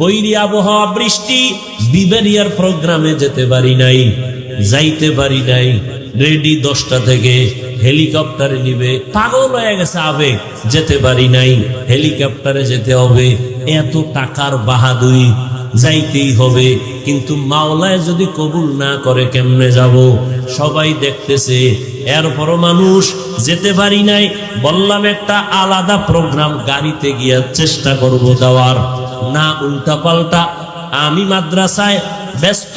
বৈরী আবহাওয়া, বৃষ্টি, বিবেরিয়ার প্রোগ্রামে যেতে পারি নাই, যাইতে পারি নাই। রেডি 10টা থেকে, হেলিকপ্টারে নিবে, পাগল হয়ে গেছে আবেগ, যেতে পারি নাই, হেলিকপ্টারে যেতে হবে। এত টাকার বাহাদুরি, যাইতেই হবে। কিন্তু মাওলায় যদি কবুল না করে কেমনে যাব? সবাই দেখতেছে, এরপরও মানুষ যেতে পারি নাই। বললাম একটা আলাদা প্রোগ্রাম, গাড়িতে গিয়ে চেষ্টা করব যাওয়ার, না উল্টা পাল্টা। আমি মাদ্রাসায় ব্যস্ত,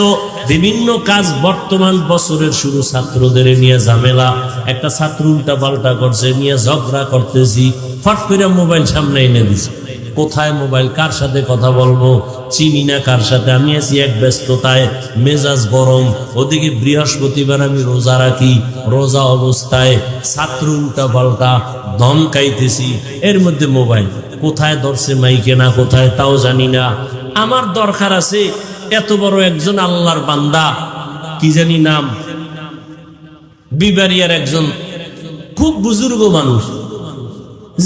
বিভিন্ন কাজ, বর্তমান বছরের শুরু, ছাত্রদের নিয়ে ঝামেলা। একটা ছাত্র উল্টা পাল্টা করছে, নিয়ে ঝগড়া করতেছি, ফট করে মোবাইল সামনে এনে দিছে। কোথায় মোবাইল, কার সাথে কথা বলবো, চিনি না কার সাথে। আমি আছি এক ব্যস্ততায়, মেজাজ গরম। ওদিকে বৃহস্পতিবার আমি রোজা রাখি, রোজা অবস্থায় ছাত্র উল্টা পাল্টা ধমকাইতেছি, এর মধ্যে মোবাইল কোথায় ধরছে, মাইকে না কোথায় তাও জানি না। আমার দরকার আছে, এত বড় একজন আল্লাহর বান্দা, কি জানি নাম, বিবারিয়ার একজন খুব বুজুর্গ মানুষ,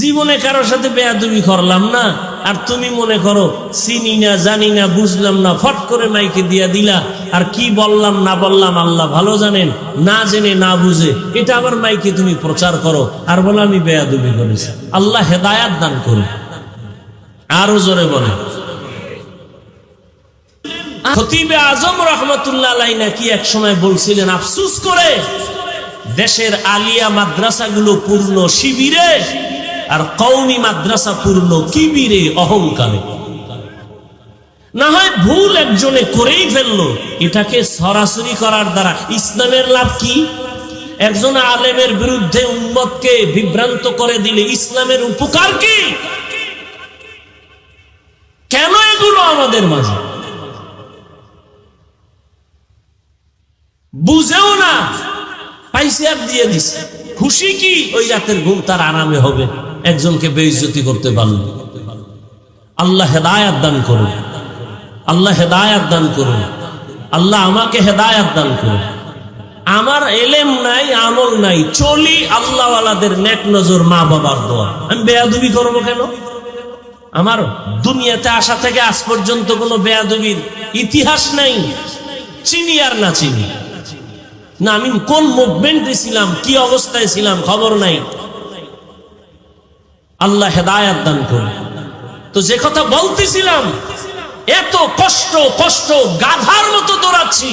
জীবনে কারোর সাথে বেয়াদবি করলাম না, আর তুমি মনে করো চিনি না, জানি না, বুঝলাম না, ফট করে মাইকে দিয়া দিলা। আর কি বললাম না বললাম আল্লাহ ভালো জানেন, না জেনে না বুঝে এটা আবার মাইকে তুমি প্রচার করো, আর বলো আমি বেয়াদবি করেছি। আল্লাহ হেদায়াত দান করুন। আরো জোরে বলে, খতিবে আজম রাহমাতুল্লাহ আলাইহি নাকি এক সময় বলছিলেন, আফসোস করে দেশের আলিয়া মাদ্রাসাগুলো পূর্ণ শিবিরে, আর কওমি মাদ্রাসা পূর্ণ কিবিরে, অহংকারে। না হয় ভুল একজনে করেই ফেললো, এটাকে সরাসরি করার দ্বারা ইসলামের লাভ কি? একজন আলেমের বিরুদ্ধে উম্মতকে বিভ্রান্ত করে দিলে ইসলামের উপকার কি? কেন এগুলো আমাদের মাঝে বুঝেও না, পাইসিয়ার দিয়ে দিছে। খুশি কি? ওই রাতের ঘুম তার আরামে হবে, একজনকে বেইজ্জতি করতে পারল। আল্লাহ হেদায়াত দান করুন, আল্লাহ হেদায়াত দান করুন, আল্লাহ আমাকে হেদায়াত দান করুন। আমার এলেম নাই, আমল নাই, চলি আল্লাহওয়ালাদের নেক নজর, মা বাবার দোয়া। আমি বেয়াদবি করবো কেন? আমার দুনিয়াতে আসা থেকে আজ পর্যন্ত কোনো বেয়াদবির ইতিহাস নাই, চিনি আর না চিনি না, আমি কোন মুভমেন্টে ছিলাম, কি অবস্থায় ছিলাম খবর নাই। আল্লাহ হেদায়াত দান করুন। তো যে কথা বলতেছিলাম, এত কষ্ট গাধার মতো দৌড়াচ্ছি,